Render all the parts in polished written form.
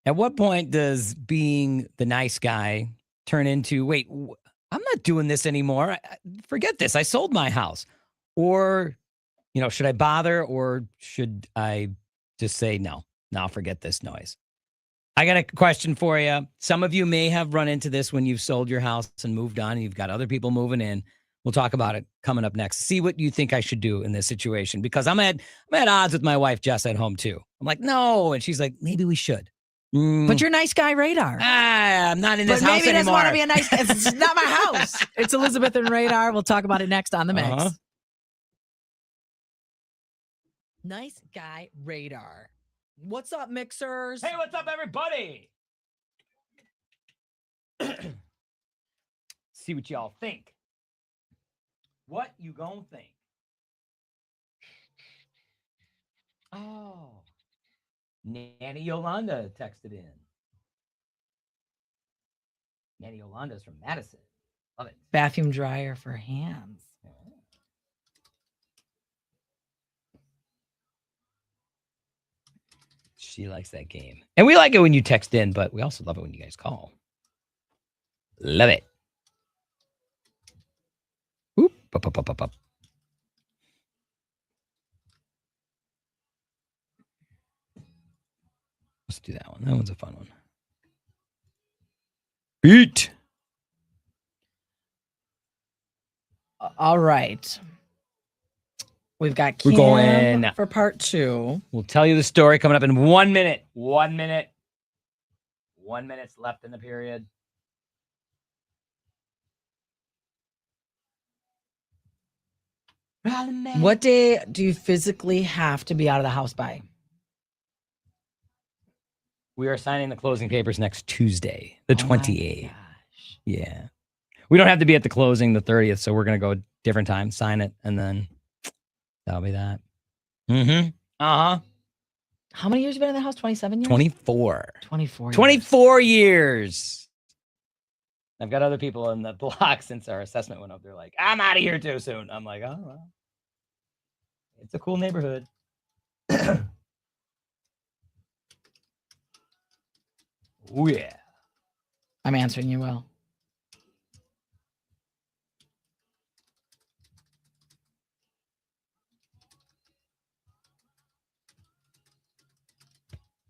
At what point does being the nice guy turn into, wait, I'm not doing this anymore. Forget this. I sold my house. Or, should I bother or should I just say no? No, forget this noise. I got a question for you. Some of you may have run into this when you've sold your house and moved on and you've got other people moving in. We'll talk about it coming up next. See what you think I should do in this situation, because I'm at odds with my wife, Jess, at home too. I'm like, no. And she's like, maybe we should. But you're nice guy radar. I'm not in this house anymore. Maybe doesn't want to be a nice guy. It's not my house. It's Elizabeth and Radar. We'll talk about it next on The Mix. Nice guy radar. What's up, mixers? Hey, what's up, everybody? See what y'all think. What you gonna think? Oh. Nanny Yolanda texted in. Nanny Yolanda's from Madison. Love it. Bathroom dryer for hands. She likes that game. And we like it when you text in, but we also love it when you guys call. Love it. Oop, up. Let's do that one. That one's a fun one. Eat. All right. We've got We're going for part 2. We'll tell you the story coming up in 1 minute. 1 minute. 1 minute's left in the period. What day do you physically have to be out of the house by? We are signing the closing papers next Tuesday, the 28th. Yeah. We don't have to be at the closing the 30th, so we're going to go a different time, sign it, and then that'll be that. Mm-hmm. Uh-huh. How many years have you been in the house? 27 years? 24. 24 years. 24 years. I've got other people in the block since our assessment went up. They're like, I'm out of here too soon. I'm like, oh, well. It's a cool neighborhood. Oh, yeah. I'm answering you well.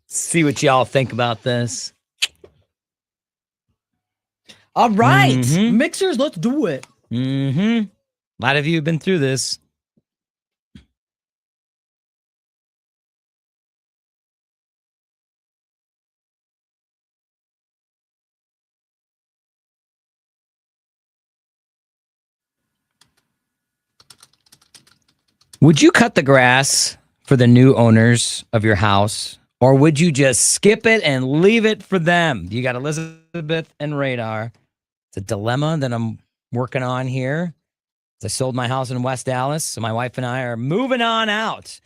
See what y'all think about this. All right. Mixers, let's do it. Mm-hmm. A lot of you have been through this. Would you cut the grass for the new owners of your house, or would you just skip it and leave it for them? You got Elizabeth and Radar. It's a dilemma that I'm working on here. I sold my house in West Dallas, so my wife and I are moving on out.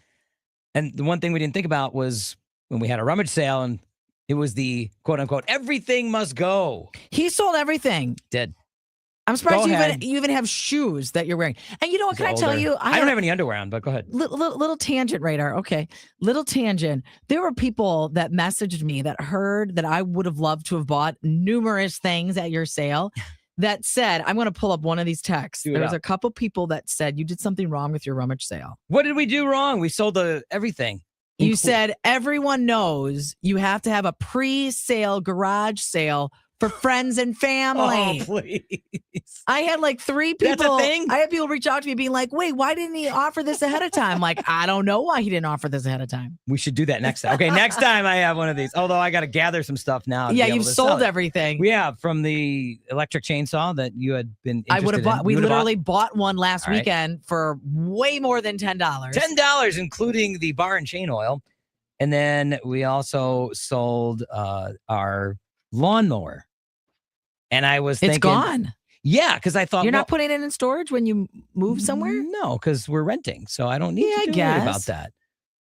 And the one thing we didn't think about was when we had a rummage sale, and it was the quote-unquote, everything must go. He sold everything. Did. I'm surprised you even have shoes that you're wearing. And you know what? Can I tell you? I don't have any underwear on, but go ahead. Little tangent, Radar. Okay. Little tangent. There were people that messaged me that heard that I would have loved to have bought numerous things at your sale that said, I'm going to pull up one of these texts. There was a couple people that said you did something wrong with your rummage sale. What did we do wrong? We sold everything. You said everyone knows you have to have a pre-sale garage sale for friends and family. Oh, please. I had like 3 people. That's a thing? I had people reach out to me being like, wait, why didn't he offer this ahead of time? Like, I don't know why he didn't offer this ahead of time. We should do that next time. Okay, next time I have one of these. Although I got to gather some stuff now. Yeah, you've sold everything. Yeah, from the electric chainsaw that you had been interested I would have bought. in. We literally bought one last weekend for way more than $10. $10, including the bar and chain oil. And then we also sold our lawnmower. And I was thinking, it's gone. Yeah, because I thought you're not putting it in storage when you move somewhere. No, because we're renting, so I don't need to worry about that.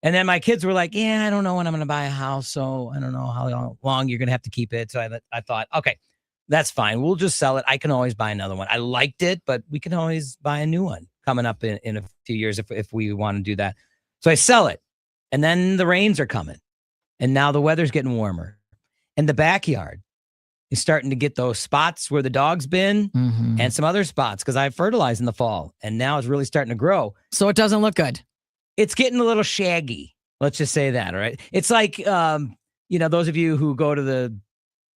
And then my kids were like, "Yeah, I don't know when I'm going to buy a house, so I don't know how long you're going to have to keep it." So I thought, okay, that's fine. We'll just sell it. I can always buy another one. I liked it, but we can always buy a new one coming up in a few years if we want to do that. So I sell it, and then the rains are coming, and now the weather's getting warmer. And the backyard is starting to get those spots where the dog's been and some other spots because I fertilized in the fall and now it's really starting to grow. So it doesn't look good. It's getting a little shaggy. Let's just say that, all right? It's like, those of you who go to the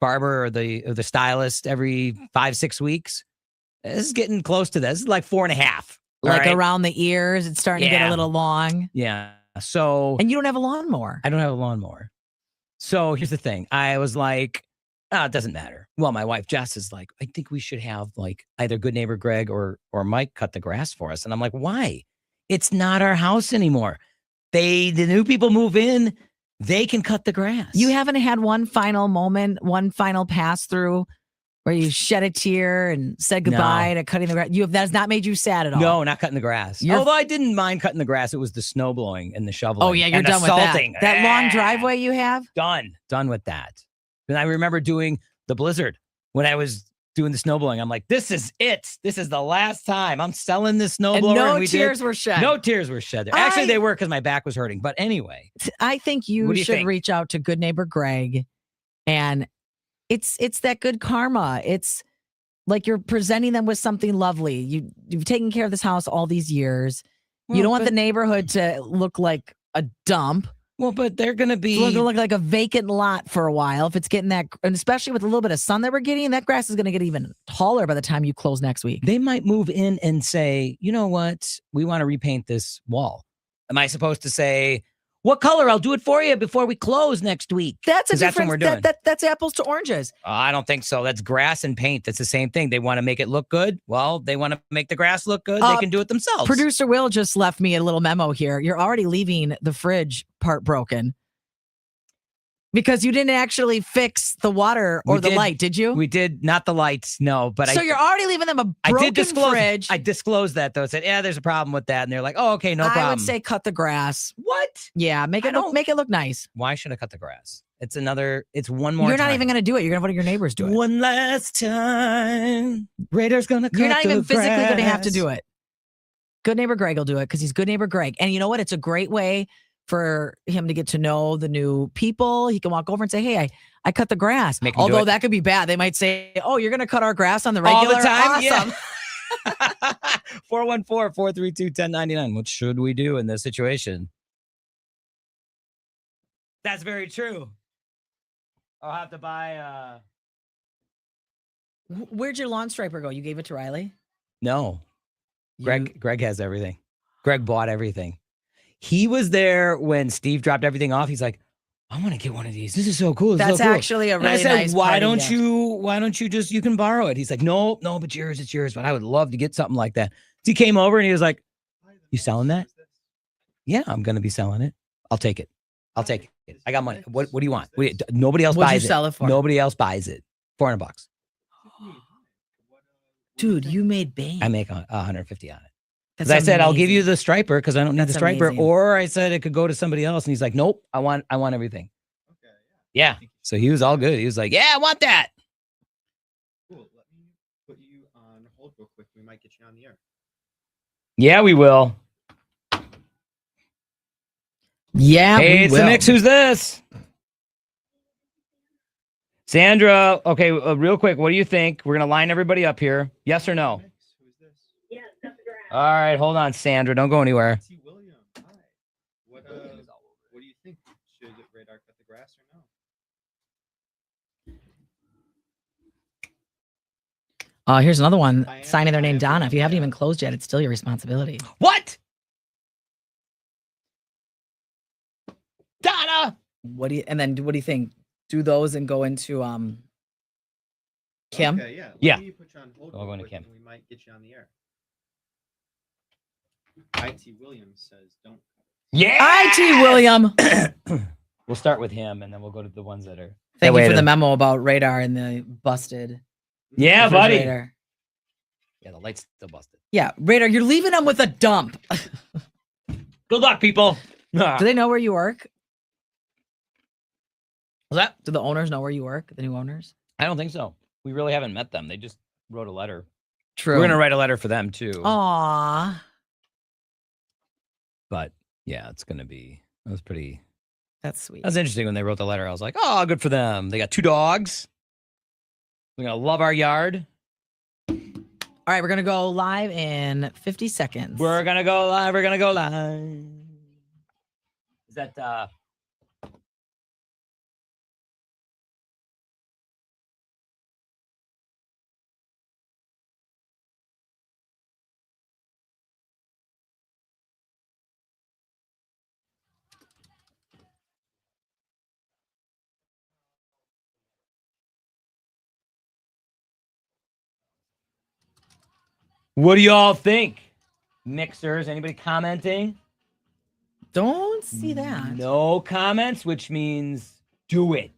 barber or the stylist every 5-6 weeks, this is getting close to this. This is like 4.5. Like around the ears, it's starting to get a little long. Yeah. So. And you don't have a lawnmower. I don't have a lawnmower. So here's the thing. I was like, it doesn't matter. Well, my wife Jess is like, I think we should have like either Good Neighbor Greg or Mike cut the grass for us. And I'm like, why? It's not our house anymore. The new people move in, they can cut the grass. You haven't had one final moment, one final pass through where you shed a tear and said goodbye to cutting the grass. That has not made you sad at all. No, not cutting the grass. Although I didn't mind cutting the grass. It was the snow blowing and the shoveling. Oh yeah, you're done with that. That long driveway you have? Done with that. And I remember doing the blizzard when I was doing the snowblowing. I'm like, this is it. This is the last time I'm selling this snowblower. And no tears were shed. No tears were shed. Actually, they were because my back was hurting. But anyway. I think you should reach out to Good Neighbor Greg. And it's that good karma. It's like you're presenting them with something lovely. You've taken care of this house all these years. You don't want the neighborhood to look like a dump. Well, but they're going to be... It's going to look like a vacant lot for a while if it's getting that... And especially with a little bit of sun that we're getting, that grass is going to get even taller by the time you close next week. They might move in and say, you know what? We want to repaint this wall. Am I supposed to say, what color? I'll do it for you before we close next week. That's a difference. That's what we're doing. That's apples to oranges. I don't think so. That's grass and paint. That's the same thing. They want to make it look good. Well, they want to make the grass look good. They can do it themselves. Producer Will just left me a little memo here. You're already leaving the fridge part broken because you didn't actually fix the water or the light, did you? We did. Not the lights, no. But so you're already leaving them a broken fridge. I disclosed that, though. I said, yeah, there's a problem with that. And they're like, oh, okay, no problem. I would say cut the grass. What? Yeah, make it look nice. Why should I cut the grass? It's one more You're not even going to do it. You're going to let your neighbors do it. One last time. Raiders going to cut the grass. You're not even physically going to have to do it. Good Neighbor Greg will do it because he's Good Neighbor Greg. And you know what? It's a great way for him to get to know the new people. He can walk over and say, hey, I cut the grass. Although that could be bad. They might say, oh, you're going to cut our grass on the regular? All the time? Awesome. Yeah. 414-432-1099. What should we do in this situation? That's very true. I'll have to buy... Where'd your lawn striper go? You gave it to Riley? No. Greg has everything. Greg bought everything. He was there when Steve dropped everything off. He's like, I want to get one of these. This is so cool. That's actually a really nice why don't you just, you can borrow it. He's like, no, but it's yours. But I would love to get something like that. So he came over and he was like, you selling that? Yeah, I'm going to be selling it. I'll take it. I got money. What do you want? Nobody else buys it. What'd you sell it for? Nobody else buys it. $400. Dude, you made bank. I make 150 on it. Because I said, I'll give you the striper because I don't need the striper. Amazing. Or I said it could go to somebody else. And he's like, nope, I want everything. Okay. Yeah. So he was all good. He was like, yeah, I want that. Cool. Let me put you on hold real quick. We might get you on the air. Yeah, we will. Yeah. Hey, it's the mix. Who's this? Sandra. Okay, real quick. What do you think? We're going to line everybody up here. Yes or no? All right, hold on, Sandra. Don't go anywhere. William, hi. What do you think? Should Radar cut the grass or no? Here's another one. Signing their name Donna. If you haven't even closed yet, it's still your responsibility. What? Donna. What do you think? Do those and go into Kim? Okay, yeah. Yeah. Let me put you on hold I'll go into quick Kim. and we might get you on the air. IT Williams says don't. Yeah. IT William. We'll start with him and then we'll go to the ones that are. Thank you for the memo about Radar and the busted. Yeah, buddy. Radar. Yeah, the light's still busted. Yeah, Radar, you're leaving them with a dump. Good luck, people. Do they know where you work? What's that? Do the owners know where you work? The new owners? I don't think so. We really haven't met them. They just wrote a letter. True. We're going to write a letter for them too. Aw. But yeah, it's going to be, it was pretty That's sweet. That was interesting when they wrote the letter. I was like, oh, good for them. They got 2 dogs. We're going to love our yard. All right, we're going to go live in 50 seconds. We're going to go live. We're going to go live. Is that... What do y'all think? Mixers, anybody commenting? Don't see that. No comments, which means do it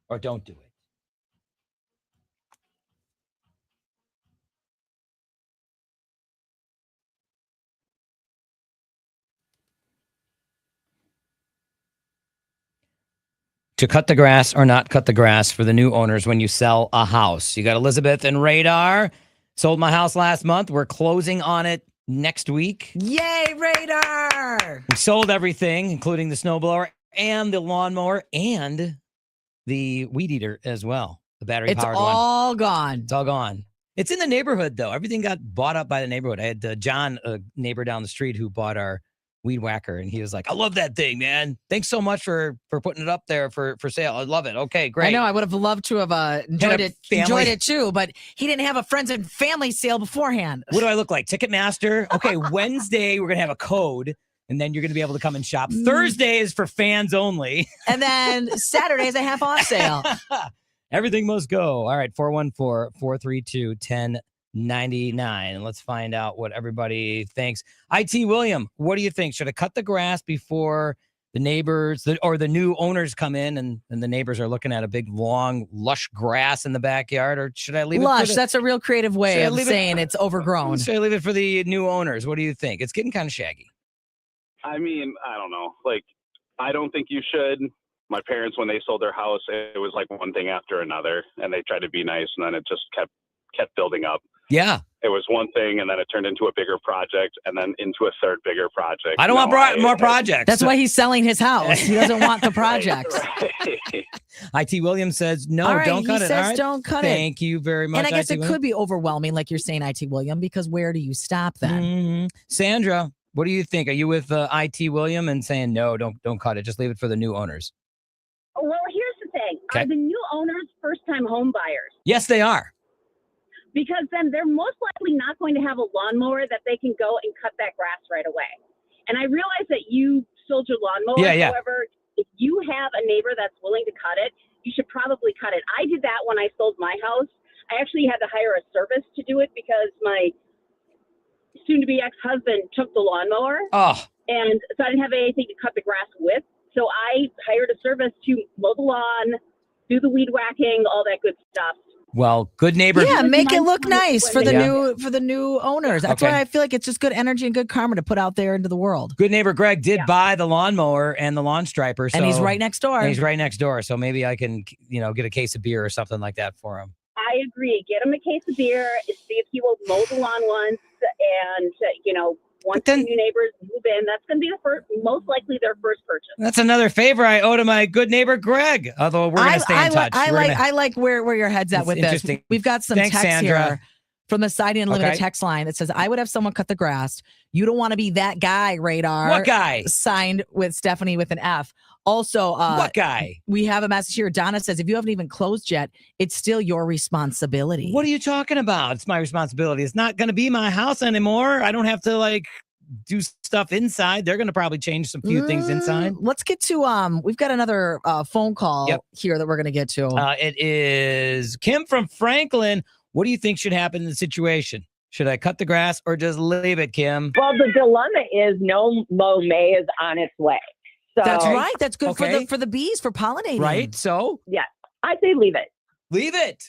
or don't do it. To cut the grass or not cut the grass for the new owners when you sell a house. You got Elizabeth and Radar. Sold my house last month. We're closing on it next week. Yay, Radar! We sold everything, including the snowblower and the lawnmower and the weed eater as well. The battery-powered one. It's all gone. It's all gone. It's in the neighborhood, though. Everything got bought up by the neighborhood. I had John, a neighbor down the street, who bought our weed whacker, and he was like, I love that thing, man. Thanks so much for putting it up there for sale. I love it. Okay, great. I know. I would have loved to have enjoyed it too, but he didn't have a friends and family sale beforehand. What do I look like? Ticketmaster? Okay, Wednesday, we're going to have a code, and then you're going to be able to come and shop. Thursday is for fans only. And then Saturday is a half off sale. Everything must go. All right, 414-432-1099. And let's find out what everybody thinks. IT William, what do you think? Should I cut the grass before the neighbors or the new owners come in and the neighbors are looking at a big, long, lush grass in the backyard? Or should I leave it? Lush, that's a real creative way of saying it's overgrown. Should I leave it for the new owners? What do you think? It's getting kind of shaggy. I mean, I don't know. Like, I don't think you should. My parents, when they sold their house, it was like one thing after another, and they tried to be nice, and then it just kept building up. Yeah. It was one thing, and then it turned into a bigger project, and then into a third bigger project. I don't want more projects. That's why he's selling his house. He doesn't want the projects. Right. IT Williams says, no, all right, don't cut he it. says All right. don't cut Thank you very much. And I guess IT it William. could be overwhelming, like you're saying, IT William, because where do you stop then? Mm-hmm. Sandra, what do you think? Are you with IT William and saying, no, don't cut it. Just leave it for the new owners? Well, here's the thing. Okay. Are the new owners first-time home buyers? Yes, they are. Because then they're most likely not going to have a lawnmower that they can go and cut that grass right away. And I realize that you sold your lawnmower. Yeah. However, if you have a neighbor that's willing to cut it, you should probably cut it. I did that when I sold my house. I actually had to hire a service to do it because my soon-to-be ex-husband took the lawnmower. Oh, And so I didn't have anything to cut the grass with. So I hired a service to mow the lawn, do the weed whacking, all that good stuff. well, good neighbor. Yeah, make it look nice nice for the Yeah. new owners. That's Okay. why I feel like it's just good energy and good karma to put out there into the world. Good neighbor Greg did Yeah. buy the lawnmower and the lawn striper. So, And he's right next door. and he's right next door. So maybe I can, get a case of beer or something like that for him. I agree. Get him a case of beer, see if he will mow the lawn once, and once But then- the new neighbors move in, that's going to be most likely their first purchase. That's another favor I owe to my good neighbor Greg. Although we're going to stay in touch. I We're gonna- like where your head's at It's with this. interesting. We've got some Thanks, text Sandra. here from the Side Unlimited Okay. text line that says, I would have someone cut the grass. You don't want to be that guy, Radar. What guy? Signed with Stephanie with an F. Also, What guy? we have a message here. Donna says, if you haven't even closed yet, it's still your responsibility. What are you talking about? It's my responsibility. It's not going to be my house anymore. I don't have to do stuff inside. They're going to probably change some few things inside. Let's get to we've got another phone call Yep. here that we're going to get to. It is Kim from Franklin. What do you think should happen in the situation? Should I cut the grass or just leave it, Kim? Well, the dilemma is no mow May is on its way. So That's right. That's good Okay. for the bees, for pollinating. Right? So I say leave it. leave it.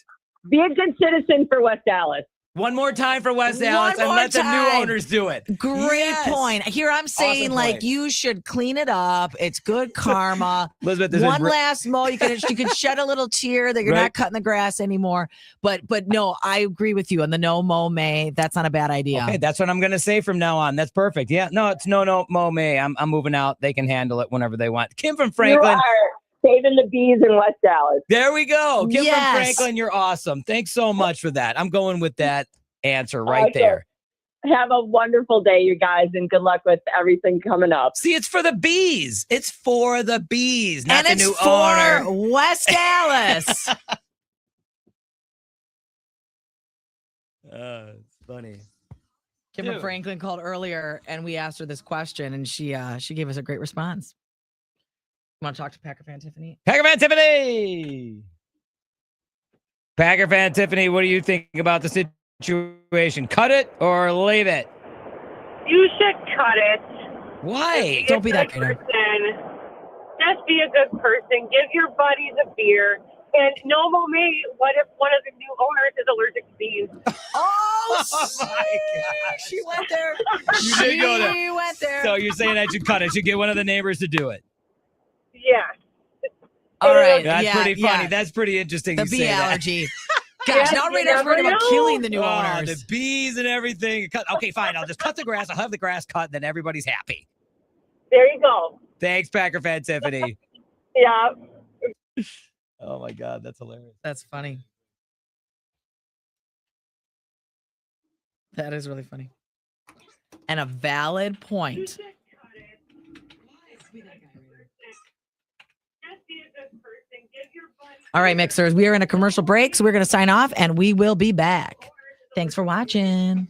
Be a good citizen for West Dallas. One more time for West One Dallas and more let the new time. owners do it. Great Yes. point. Here I'm saying, Awesome like, point. you should clean it up. It's good karma. Elizabeth, this One is last mow. You can shed a little tear that you're Right. not cutting the grass anymore. But no, I agree with you on the no mow May. That's not a bad idea. okay. That's what I'm gonna say from now on. That's perfect. Yeah, no, it's no Mo May. I'm moving out. They can handle it whenever they want. Kim from You Franklin. are saving the bees in West Dallas. There we go. Kim Yes. from Franklin, you're awesome. Thanks so much for that. I'm going with that answer right Okay. there. Have a wonderful day, you guys, and good luck with everything coming up. See, it's for the bees. It's for the bees, not And the it's new for owner. West Dallas. It's funny. Kim Dude. Franklin called earlier, and we asked her this question, and she gave us a great response. Want to talk to Packer fan Tiffany? Packer fan Tiffany. Packer fan Tiffany, what do you think about the situation? Cut it or leave it? You should cut it. Why? Don't be that good kind of- person. Just be a good person. Give your buddies a beer. And no mo me, what if one of the new owners is allergic to bees? Oh, my gosh. she went there. You did go there. She went there. So you're saying I should cut it? I should get one of the neighbors to do it. Yeah. All right. That's yeah, pretty funny. yeah. That's pretty interesting. The you bee say that. allergy. Gosh, Yeah, now you Radar's worried never about know. killing the new Oh, owners. the bees and everything. Okay, fine. I'll just cut the grass. I'll have the grass cut, and then everybody's happy. There you go. Thanks, Packer fan Tiffany. Yeah. Oh my God, that's hilarious. That's funny. That is really funny. And a valid point. Just be a good person. Give your buddies All right, mixers, we are in a commercial break, so we're going to sign off and we will be back. Thanks for watching.